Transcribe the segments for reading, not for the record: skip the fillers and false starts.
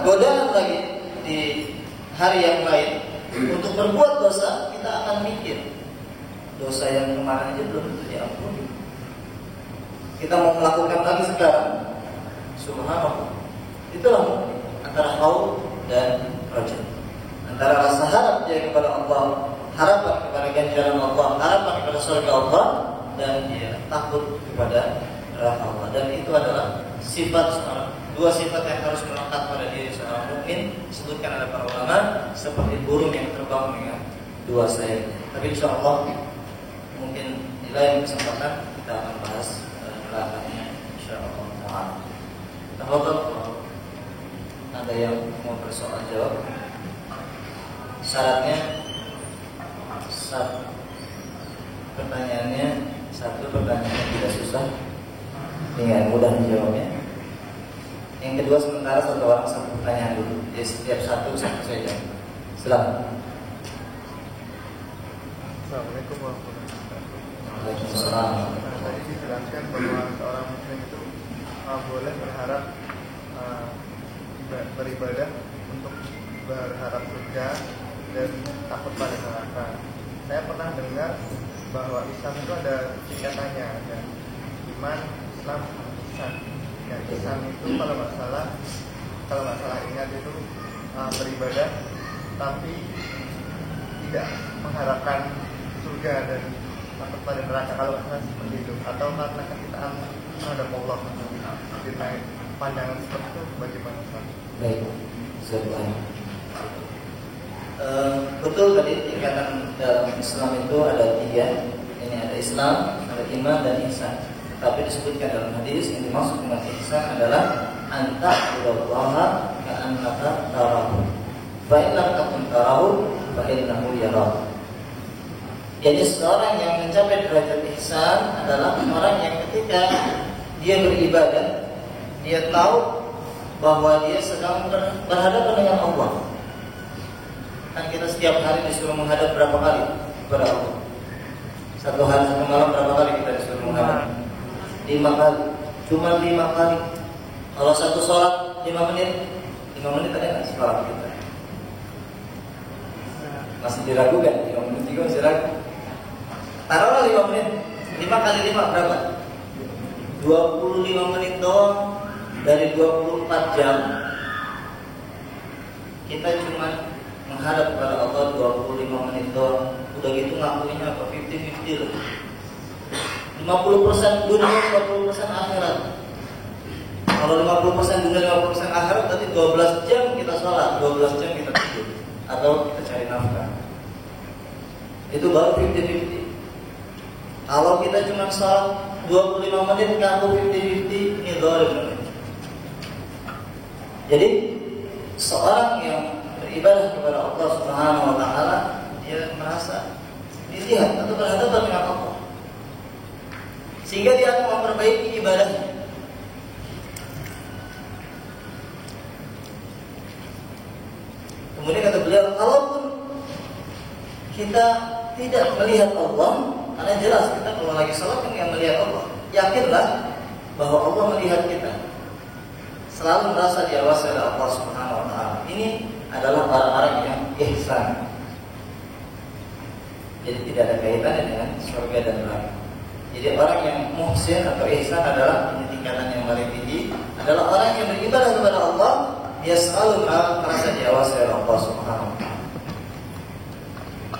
godaan lagi di hari yang lain untuk berbuat dosa, kita akan mikir dosa yang kemarin aja belum tentu diampuni. Kita mau melakukan lagi sekarang, subhanallah. Itulah antara khauf dan raja, antara rasa harap dia kepada Allah, harapan kepada ganjaran Allah, harapan kepada surga Allah, dan dia takut kepada neraka Allah. Dan itu adalah sifat seorang, dua sifat yang harus melekat pada diri seorang mukmin. Disebutkan oleh para ulama seperti burung yang terbang dengan dua sayapnya. Tapi insyaallah mungkin di lain kesempatan kita akan bahas belakangnya insyaallah taala. Tafadhol, ada yang mau bersoal jawab? Syaratnya satu pertanyaannya tidak susah, dengan mudah menjawabnya. Yang kedua, sementara satu orang satu pertanyaan dulu. Jadi setiap satu saja. Silakan. Assalamualaikum warahmatullahi wabarakatuh. Waalaikumsalam. Tadi dijelaskan bahwa seorang muslim itu boleh berharap beribadah untuk berharap surga dan takut pada neraka. Saya pernah dengar bahwa Islam itu ada tingkatannya, ada iman, Islam, ihsan. Dan ihsan itu kalau nggak salah ingat itu beribadah tapi tidak mengharapkan surga dan takut pada neraka, kalau nggak salah seperti itu, atau karena kecintaan terhadap Allah. Jadi pandangan seperti itu bagaimana Ustaz? Baik, sebenarnya betul tadi tingkatan dalam Islam itu ada tiga. Ini ada Islam, ada iman dan ihsan. Tapi disebutkan dalam hadis yang dimaksud dengan ihsan adalah anta billahi ka'annaka tarahu. Fa in lam takun tarahu fa innahu yarahu. Jadi seorang yang mencapai derajat ihsan adalah orang yang ketika dia beribadah, dia tahu bahwa dia sedang berhadapan dengan Allah. Kan kita setiap hari disuruh menghadap berapa kali kepada Allah? Satu hari satu malam berapa kali kita disuruh menghadap? 5 kali. Cuma 5 kali. Kalau satu sholat 5 menit, 5 menit ada nggak sholat kita? Masih diragukan, 5 menit juga masih ragu. Taruhlah 5 menit, 5 kali 5 berapa? 25 menit doang dari 24 jam. Kita cuma menghadap kepada Allah 25 menit doang. Udah gitu ngakuinnya apa? 50-50 loh. 50% dunia, 50% akhirat. Kalau 50% dunia, 50% akhirat, berarti 12 jam kita sholat, 12 jam kita tidur, atau kita cari nafkah. Itu baru 50-50. Kalau kita cuma sholat 25 menit ngaku 50-50, ini dolim. Jadi seorang yang beribadah kepada Allah Subhanahu wa taala, dia merasa dilihat atau berhadapan dengan Allah, sehingga dia akan memperbaiki ibadahnya. Kemudian kata beliau, kalaupun kita tidak melihat Allah, karena jelas kita kalau lagi sholat kan nggak melihat Allah, yakinlah bahwa Allah melihat kita, selalu merasa diawasi oleh Allah Subhanahu wa taala. Ini adalah orang-orang yang ihsan. Jadi tidak ada kaitannya dengan surga dan neraka. Jadi orang yang muhsin atau ihsan adalah, ini tingkatan yang paling tinggi, adalah orang yang beribadah kepada Allah, dia selalu merasa diawasi oleh Allah Subhanahu wa taala.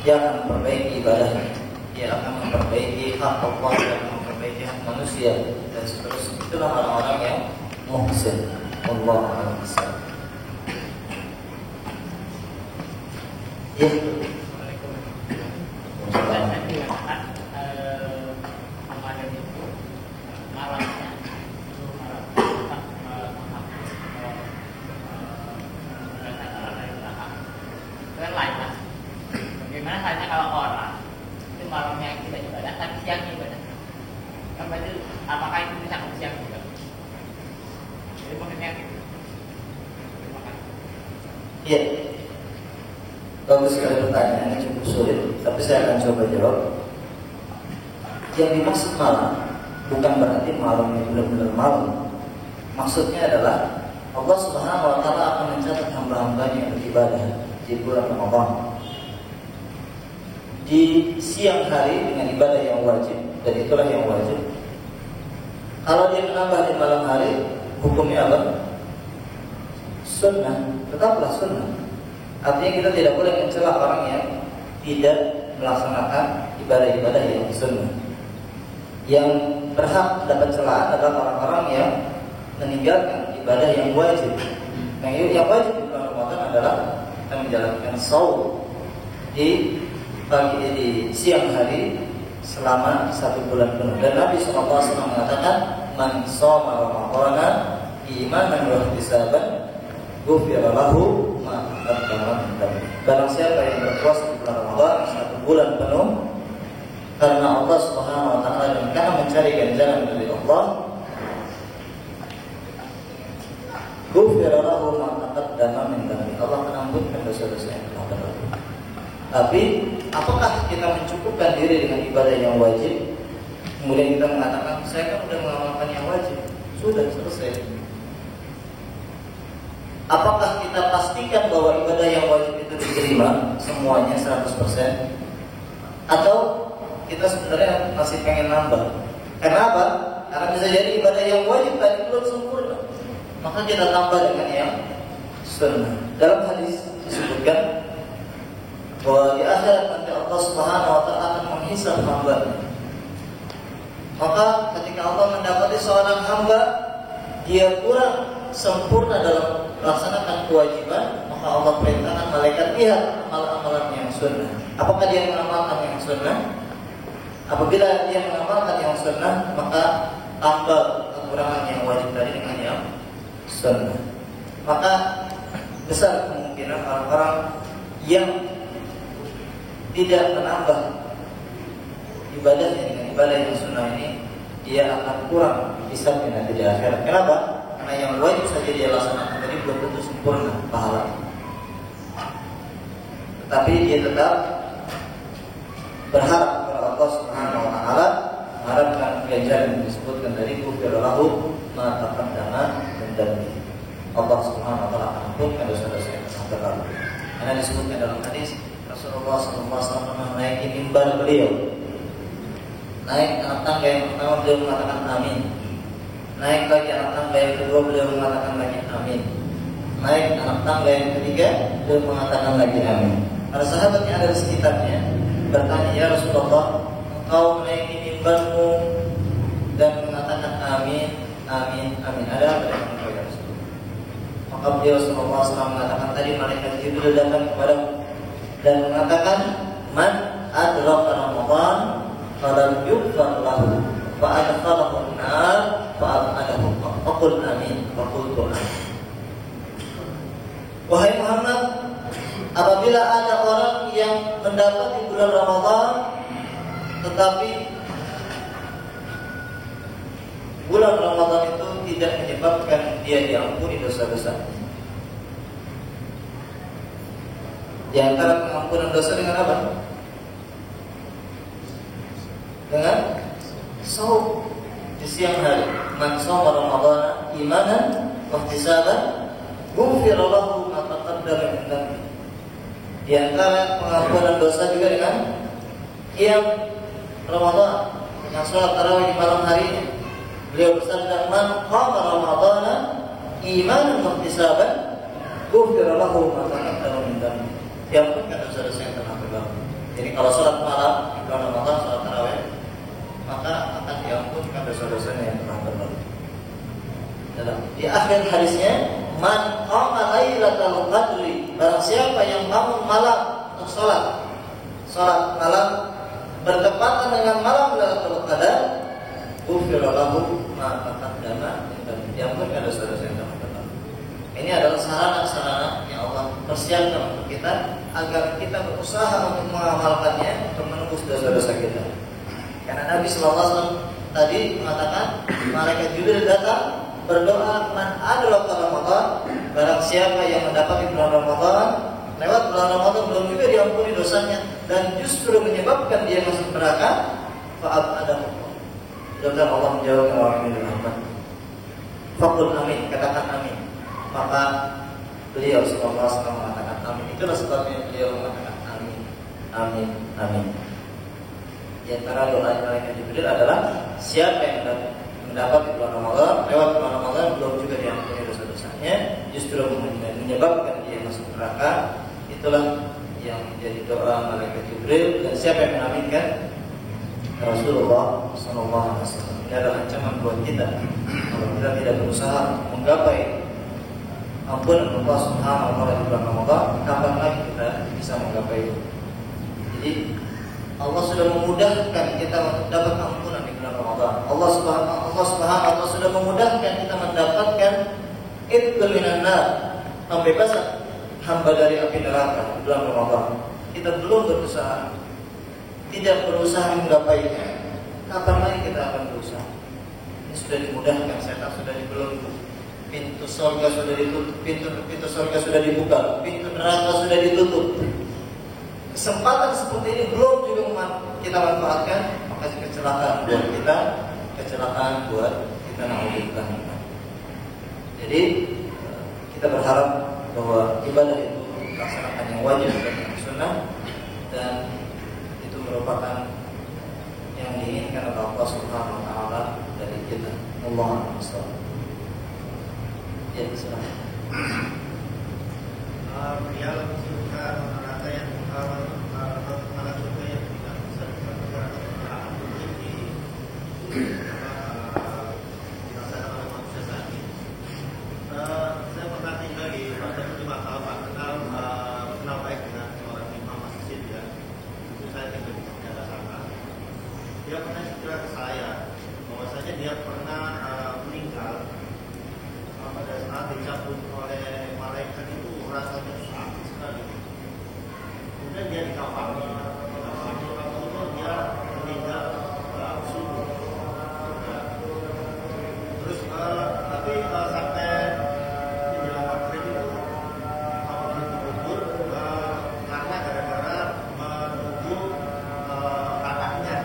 Dia akan memperbaiki ibadahnya, dia akan memperbaiki hak Allah, dia akan memperbaiki hak manusia, dan seterusnya. Itulah orang-orang yang muhsin. Allahu a'lam. Ya. Bagaimana halnya kalau orang itu malamnya tidak ibadah tapi siangnya ibadah? Kan berarti apakah itu bisa siang juga? Jadi maksudnya gitu. Terima kasih. Iya. Bagus sekali pertanyaannya, cukup sulit, tapi saya akan coba jawab. Yang dimaksud malam bukan berarti malam yang benar-benar malam. Maksudnya adalah Allah Subhanahu wa taala akan mencatat hamba-hambanya beribadah di bulan Ramadan di siang hari dengan ibadah yang wajib, dan itulah yang wajib. Kalau dia menambah di malam hari, hukumnya apa? Sunnah, tetaplah sunnah. Artinya kita tidak boleh mencela orang yang tidak melaksanakan ibadah-ibadah yang sunnah. Yang berhak dapat celaan adalah orang-orang yang meninggalkan ibadah yang wajib. Yang wajib di bulan Ramadan adalah kita menjalankan shaum di siang hari selama 1 bulan penuh. Dan Nabi SAW mengatakan, man shoma Ramadhana imanan wa ihtisaban ghufira lahu ma taqaddama min dhanbi. Barang siapa yang berpuasa di bulan Ramadan 1 bulan penuh karena Allah Subhanahu wa taala dan karena mencari ganjaran dari Allah, ghufira lahu ma taqaddama min dhanbi. Allah akan ampunkan dosa-dosa yang telah berlalu. Tapi apakah kita mencukupkan diri dengan ibadah yang wajib, kemudian kita mengatakan saya kan sudah mengamalkan yang wajib, sudah selesai? Apakah kita pastikan bahwa ibadah yang wajib itu diterima semuanya 100%? Atau kita sebenarnya masih pengen nambah? Kenapa? Karena bisa jadi ibadah yang wajib tadi belum sempurna, maka kita tambah dengan yang sunnah. Dalam hadis disebutkan bahwa di akhirat nanti Allah Subhanahu wa taala akan menghisab hamba. Maka ketika Allah mendapati seorang hamba dia kurang sempurna dalam melaksanakan kewajiban, maka Allah perintahkan malaikat lihat amalan-amalan yang sunnah. Apakah dia mengamalkan yang sunnah? Apabila dia mengamalkan yang sunnah, maka tambah kekurangan yang wajib tadi dengan yang sunnah. Maka besar kemungkinan orang-orang yang tidak menambah ibadahnya dengan ibadah yang sunnah ini, dia akan kurang hisabnya nanti di akhirat. Kenapa? Karena yang wajib saja dia laksanakan tadi belum tentu sempurna pahala. Tetapi dia tetap berharap kepada Allah Subhanahu wa taala, mengharapkan ganjaran yang disebutkan tadi, ghufira lahu ma taqaddama min dhanbi. Allah Subhanahu wa taala akan ampunkan dosa-dosa yang telah berlalu. Karena disebutkan dalam hadis Rasulullah SAW menaiki mimbar beliau. Naik anak tangga yang pertama beliau mengatakan amin. Naik lagi anak tangga yang kedua beliau mengatakan lagi amin. Naik anak tangga yang ketiga beliau mengatakan lagi amin. Para sahabat yang ada di sekitarnya bertanya, ya Rasulullah, engkau menaiki mimbarmu dan mengatakan amin, amin, amin. Ada apa dengan engkau ya Rasulullah? Maka beliau SAW mengatakan, tadi malaikat Jibril datang kepadamu dan mengatakan, man adraka Ramadan falam yughfar lahu fa adkhalahu an-nar fa ab'adahu. Faqul amin, faqultu amin. Wahai Muhammad, apabila ada orang yang mendapat di bulan Ramadan tetapi bulan Ramadan itu tidak menyebabkan dia diampuni dosa-dosa. Di antara pengampunan dosa dengan apa? Dengan shaum di siang hari. Man shoma Ramadhana imanan wa ihtisaban ghufira lahu ma taqaddama min dhanbi. Di antara pengampunan dosa juga dengan qiyam Ramadan, dengan salat tarawih di malam harinya. Beliau bersabda, man qama Ramadhana imanan wa ihtisaban ghufira lahu ma taqaddama min dhanbi. Diampunkan dosa-dosa yang telah berlalu. Jadi kalau sholat malam di bulan Ramadan, sholat tarawih, maka akan diampunkan dosa-dosanya yang telah berlalu. Di akhir hadisnya, man qama lailatal qadri, barang siapa yang bangun malam untuk sholat malam bertepatan dengan malam Lailatul Qadar, ghufira lahu ma taqaddama dan diampunkan dosa-dosa yang telah berlalu. Ini adalah sarana-sarana yang Allah persiapkan untuk kita agar kita berusaha untuk mengamalkannya, untuk menembus dosa-dosa kita. Karena Nabi SAW tadi mengatakan, malaikat Jibril datang berdoa, man adraka Ramadan, barang siapa yang mendapat di bulan Ramadan, lewat bulan Ramadan belum juga diampuni dosanya dan justru menyebabkan dia masuk neraka, fa'ab'adahu. Mudah-mudahan Allah menjauhkan orang ini dari rahmat. Faqul amin, katakan amin. Maka beliau sallallahu alaihi wasallam mengatakan amin. Itulah sebabnya beliau mengatakan amin, amin, amin. Di antara doa malaikat Jibril adalah siapa yang mendapat di bulan Ramadan, lewat bulan Ramadan belum juga diampuni dosa-dosanya, justru menyebabkan dia masuk neraka. Itulah yang menjadi doa malaikat Jibril. Dan siapa yang mengaminkan? Rasulullah sallallahu alaihi wasallam. Ini adalah ancaman buat kita. Kalau kita tidak berusaha menggapai ampunan Allah Subhanahu wa taala di bulan Ramadan, kapan lagi kita bisa menggapai itu? Jadi Allah sudah memudahkan kita untuk dapat ampunan di bulan Ramadan. Allah Subhanahu wa taala sudah memudahkan kita mendapatkan itqul minan nar, pembebasan hamba dari api neraka di bulan Ramadan. Kita belum berusaha, tidak berusaha menggapainya. Kapan lagi kita akan berusaha? Ini sudah dimudahkan, setan sudah dibelenggu, pintu surga sudah ditutup, pintu surga sudah dibuka, pintu neraka sudah ditutup. Kesempatan seperti ini belum juga kita manfaatkan, maka kecelakaan buat kita, kecelakaan buat kita, naudzubillah. Jadi kita berharap bahwa ibadah itu dilaksanakan yang wajib dan yang sunnah, dan itu merupakan yang diinginkan oleh Allah Subhanahu wa taala dari kita. Allahu akbar. Ya, silakan. Dia lebih suka rata yang malah suka yang tidak bisa dilaksanakan oleh manusia saat ini. Saya pernah tinggal di Padang 5 tahun, Pak. Kenal baik dengan seorang imam masjid ya. Itu saya tinggal di daerah sana. Dia pernah cerita ke saya bahwasanya dia pernah meninggal pada saat dicabut oleh malaikat itu rasanya sakit sekali. Kemudian dia dikafani, itu dia meninggal subuh. Terus tapi sampai menjelang maghrib itu dikubur karena gara-gara menunggu anaknya.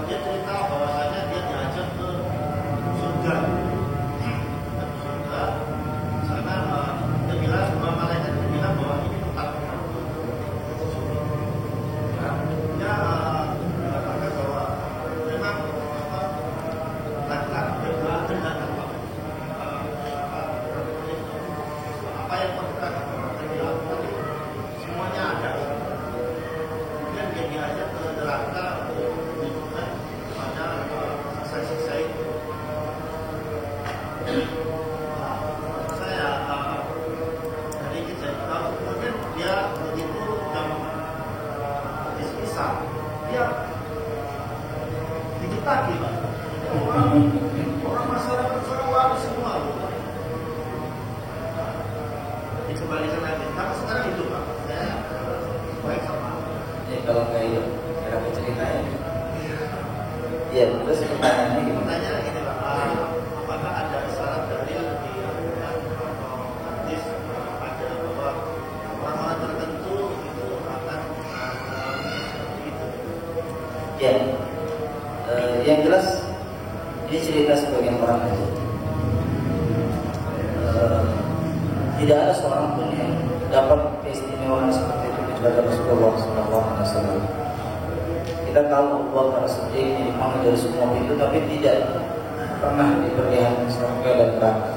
Dia cerita bahwasanya dia diajak ke surga. Sana dia bilang, malaikat itu bilang bahwa ini tempat dia mengatakan bahwa memang laki-laki berdua dengan apa yang mereka dilakukan semuanya ada. Kemudian dia diajak ke neraka untuk pada siksa-siksa itu. Saya dari kita tahu, kemudian dia begitu jam isya dia digetaki, Pak. Orang masyarakat Sarawak semua dikembalikan lagi. Tapi sekarang itu, Pak, saya baik sama. Ya kalau nggak itu, kira ceritanya. Iya, terus pertanyaannya gimana? Pertanyaannya gini, Pak. Apakah ada syarat dalil di Al-Quran atau hadis ada bahwa orang-orang tertentu itu akan mengalami seperti itu? Ya, yang jelas ini cerita sebagian orang aja. Tidak ada seorang pun yang dapat keistimewaan seperti itu kecuali Rasulullah SAW. Kita tahu bahwa para sedih dipanggil dari semua pintu, tapi tidak pernah diperlihatkan surga dan neraka.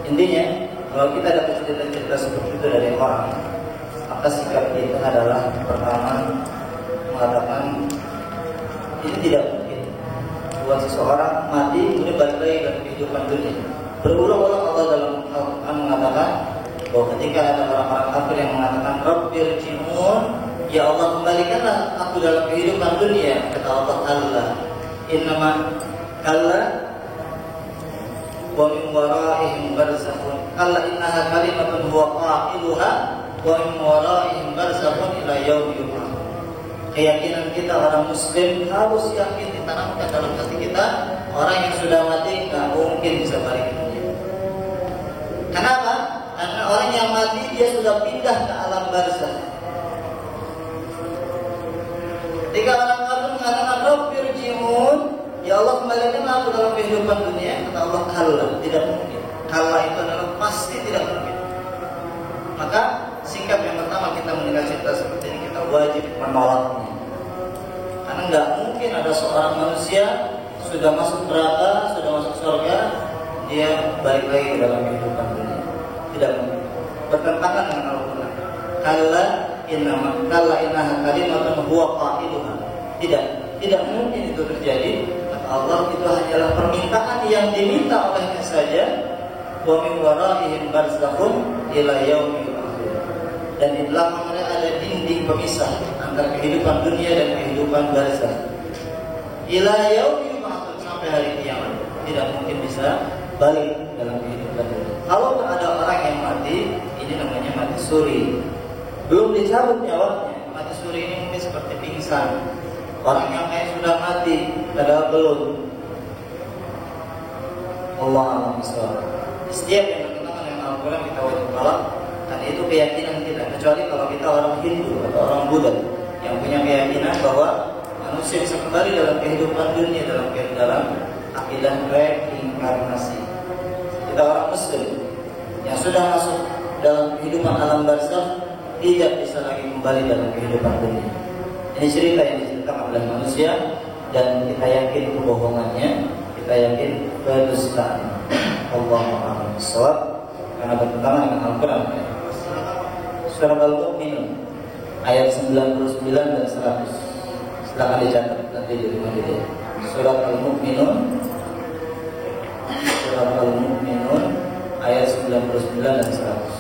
Intinya, kalau kita dapat cerita-cerita seperti itu dari orang, maka sikap kita adalah pertama mengatakan ini tidak mungkin buat seseorang mati kemudian balik lagi ke kehidupan dunia. Berulang-ulang Allah dalam Al-Quran mengatakan bahwa ketika ada orang-orang kafir yang mengatakan Rabbirji'un, ya Allah kembalikanlah aku dalam kehidupan dunia, kata Allah Allah innama kalla wa min waraihim barzakhun kalla innaha kalimatun huwa qailuha wa min waraihim barzakhun ila yaumi yub'ats. Keyakinan kita orang muslim harus yakin ditanamkan dalam hati kita, orang yang sudah mati nggak mungkin bisa balik ke dunia. Kenapa? Karena orang yang mati dia sudah pindah ke alam barzakh. Ketika orang kafir mengatakan Rabbirji'un, ya Allah kembalikan aku dalam kehidupan dunia, kata Allah kalla, tidak mungkin. Kalla itu adalah pasti tidak mungkin. Maka sikap yang pertama kita mendengar cerita seperti ini, kita wajib menolaknya. Karena nggak mungkin ada seorang manusia sudah masuk neraka, sudah masuk surga, dia balik lagi ke dalam kehidupan dunia. Tidak mungkin. Bertentangan dengan Al-Quran. Kalla innaha kalimatun huwa qailuha. Tidak mungkin itu terjadi. Kata Allah, itu hanyalah permintaan yang diminta olehnya saja. Wa min waraihim barzakhun ila yaumil akhir. Dan di belakangnya ada dinding pemisah antara kehidupan dunia dan kehidupan barzakh. Ila yaumil akhir, sampai hari kiamat. Tidak mungkin bisa balik dalam kehidupan dunia. Kalau ada orang yang mati, ini namanya mati suri. Belum dicabut nyawanya. Mati suri ini mungkin seperti pingsan. Orang yang kayak sudah mati, padahal belum. Allah a'lam bishawab. Setiap yang bertentangan dengan Al-Quran kita wajib tolak. Dan itu keyakinan kita. Kecuali kalau kita orang Hindu atau orang Buddha yang punya keyakinan bahwa manusia bisa kembali dalam kehidupan dunia, dalam akidah reinkarnasi. Kita orang Muslim yang sudah masuk dalam kehidupan alam barzakh tidak bisa lagi kembali dalam kehidupan dunia. Ini cerita yang diceritakan oleh manusia dan kita yakin kebohongannya, kita yakin kedustaan. Allahu a'lam bishawab, karena bertentangan dengan Al-Quran. Surah Al-Mu'minun ayat 99 dan 100. Silakan dicatat nanti di rumah dia. Surah Al-Mu'minun ayat 99 dan 100.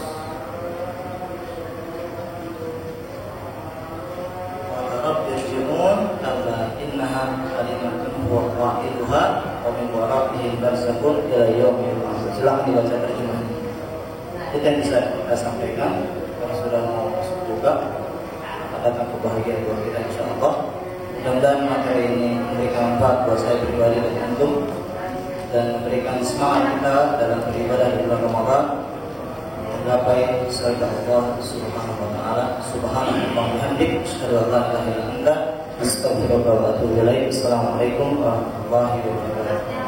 Silakan dibaca terjemahannya. Itu yang bisa kita sampaikan. Kalau sudah mau masuk juga, akan datang kebahagiaan buat kita insyaallah. Mudah-mudahan materi ini memberikan manfaat buat saya pribadi dan antum, dan memberikan semangat kita dalam beribadah di bulan Ramadan menggapai surga Allah Subhanahu wa taala. Subhanallah wa bihamdihi, asyhadu an la ilaha illa anta, astaghfiruka wa atubu ilaik. Assalamualaikum warahmatullahi wabarakatuh.